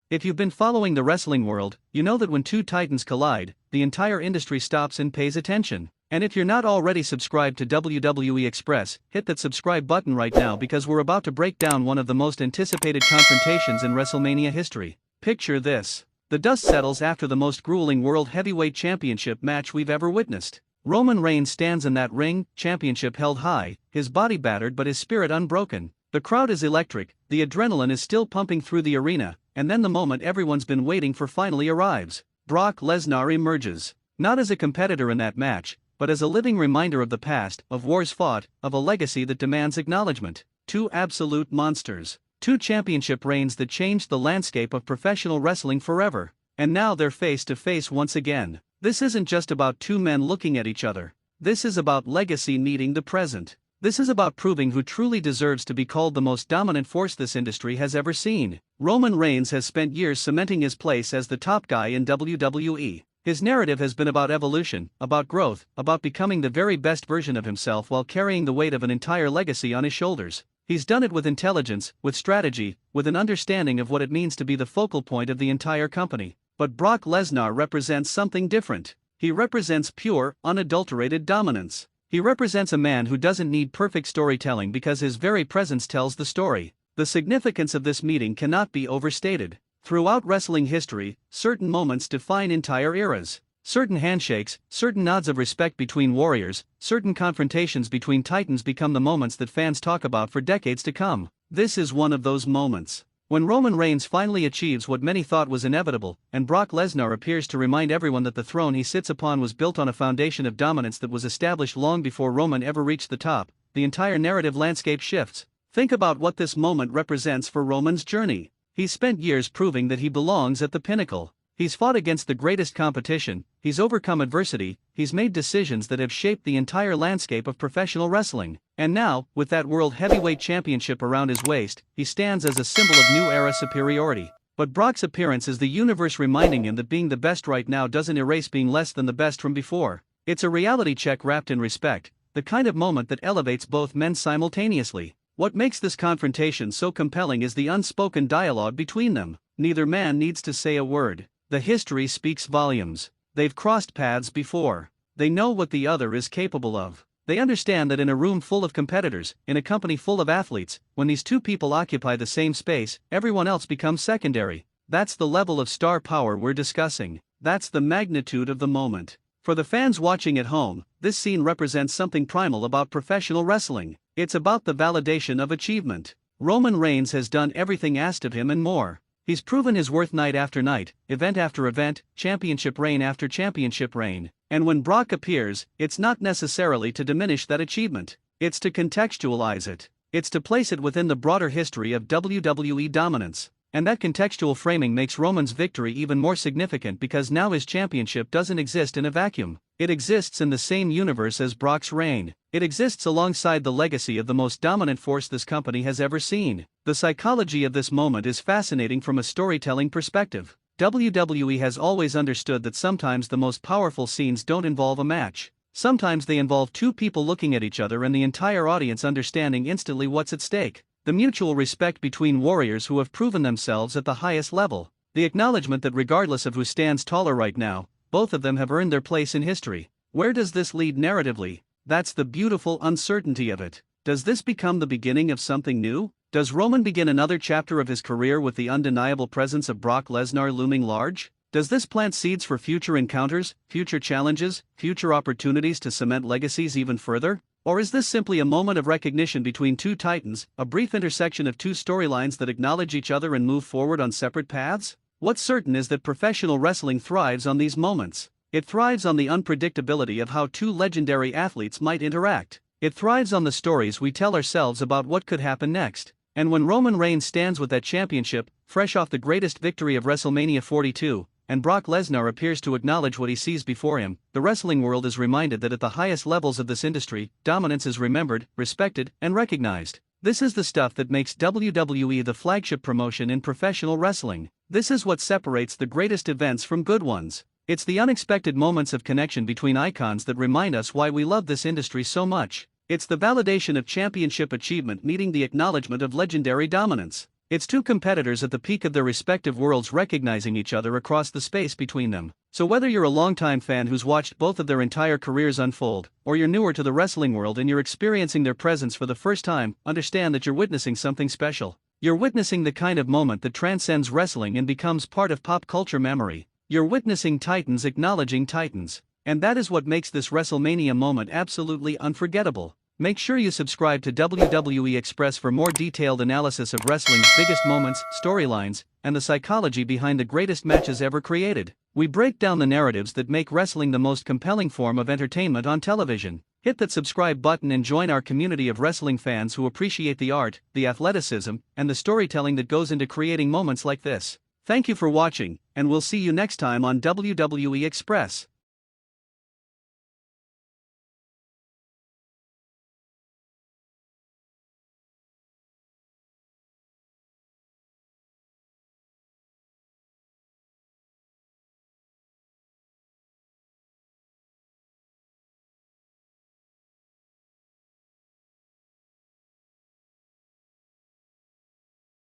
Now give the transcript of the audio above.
If you've been following the wrestling world, you know that when two titans collide, the entire industry stops and pays attention. And if you're not already subscribed to WWE Express, hit that subscribe button right now because we're about to break down one of the most anticipated confrontations in Wrestlemania history. Picture this. The dust settles after the most grueling World Heavyweight Championship match we've ever witnessed. Roman Reigns stands in that ring, championship held high, his body battered but his spirit unbroken. The crowd is electric, the adrenaline is still pumping through the arena, and then the moment everyone's been waiting for finally arrives. Brock Lesnar emerges. Not as a competitor in that match, but as a living reminder of the past, of wars fought, of a legacy that demands acknowledgement. Two absolute monsters. Two championship reigns that changed the landscape of professional wrestling forever. And now they're face to face once again. This isn't just about two men looking at each other. This is about legacy meeting the present. This is about proving who truly deserves to be called the most dominant force this industry has ever seen. Roman Reigns has spent years cementing his place as the top guy in WWE. His narrative has been about evolution, about growth, about becoming the very best version of himself while carrying the weight of an entire legacy on his shoulders. He's done it with intelligence, with strategy, with an understanding of what it means to be the focal point of the entire company. But Brock Lesnar represents something different. He represents pure, unadulterated dominance. He represents a man who doesn't need perfect storytelling because his very presence tells the story. The significance of this meeting cannot be overstated. Throughout wrestling history, certain moments define entire eras. Certain handshakes, certain nods of respect between warriors, certain confrontations between titans become the moments that fans talk about for decades to come. This is one of those moments. When Roman Reigns finally achieves what many thought was inevitable, and Brock Lesnar appears to remind everyone that the throne he sits upon was built on a foundation of dominance that was established long before Roman ever reached the top, the entire narrative landscape shifts. Think about what this moment represents for Roman's journey. He's spent years proving that he belongs at the pinnacle. He's fought against the greatest competition, he's overcome adversity, he's made decisions that have shaped the entire landscape of professional wrestling. And now, with that World Heavyweight Championship around his waist, he stands as a symbol of new era superiority. But Brock's appearance is the universe reminding him that being the best right now doesn't erase being less than the best from before. It's a reality check wrapped in respect, the kind of moment that elevates both men simultaneously. What makes this confrontation so compelling is the unspoken dialogue between them. Neither man needs to say a word. The history speaks volumes. They've crossed paths before. They know what the other is capable of. They understand that in a room full of competitors, in a company full of athletes, when these two people occupy the same space, everyone else becomes secondary. That's the level of star power we're discussing. That's the magnitude of the moment. For the fans watching at home, this scene represents something primal about professional wrestling. It's about the validation of achievement. Roman Reigns has done everything asked of him and more. He's proven his worth night after night, event after event, championship reign after championship reign. And when Brock appears, it's not necessarily to diminish that achievement. It's to contextualize it. It's to place it within the broader history of WWE dominance. And that contextual framing makes Roman's victory even more significant because now his championship doesn't exist in a vacuum. It exists in the same universe as Brock's reign. It exists alongside the legacy of the most dominant force this company has ever seen. The psychology of this moment is fascinating from a storytelling perspective. WWE has always understood that sometimes the most powerful scenes don't involve a match. Sometimes they involve two people looking at each other and the entire audience understanding instantly what's at stake. The mutual respect between warriors who have proven themselves at the highest level. The acknowledgement that regardless of who stands taller right now, both of them have earned their place in history. Where does this lead narratively? That's the beautiful uncertainty of it. Does this become the beginning of something new? Does Roman begin another chapter of his career with the undeniable presence of Brock Lesnar looming large? Does this plant seeds for future encounters, future challenges, future opportunities to cement legacies even further? Or is this simply a moment of recognition between two titans, a brief intersection of two storylines that acknowledge each other and move forward on separate paths? What's certain is that professional wrestling thrives on these moments. It thrives on the unpredictability of how two legendary athletes might interact. It thrives on the stories we tell ourselves about what could happen next. And when Roman Reigns stands with that championship, fresh off the greatest victory of WrestleMania 42, and Brock Lesnar appears to acknowledge what he sees before him, the wrestling world is reminded that at the highest levels of this industry, dominance is remembered, respected, and recognized. This is the stuff that makes WWE the flagship promotion in professional wrestling. This is what separates the greatest events from good ones. It's the unexpected moments of connection between icons that remind us why we love this industry so much. It's the validation of championship achievement meeting the acknowledgement of legendary dominance. It's two competitors at the peak of their respective worlds recognizing each other across the space between them. So whether you're a longtime fan who's watched both of their entire careers unfold, or you're newer to the wrestling world and you're experiencing their presence for the first time, understand that you're witnessing something special. You're witnessing the kind of moment that transcends wrestling and becomes part of pop culture memory. You're witnessing Titans acknowledging Titans. And that is what makes this WrestleMania moment absolutely unforgettable. Make sure you subscribe to WWE Express for more detailed analysis of wrestling's biggest moments, storylines, and the psychology behind the greatest matches ever created. We break down the narratives that make wrestling the most compelling form of entertainment on television. Hit that subscribe button and join our community of wrestling fans who appreciate the art, the athleticism, and the storytelling that goes into creating moments like this. Thank you for watching, and we'll see you next time on WWE Express.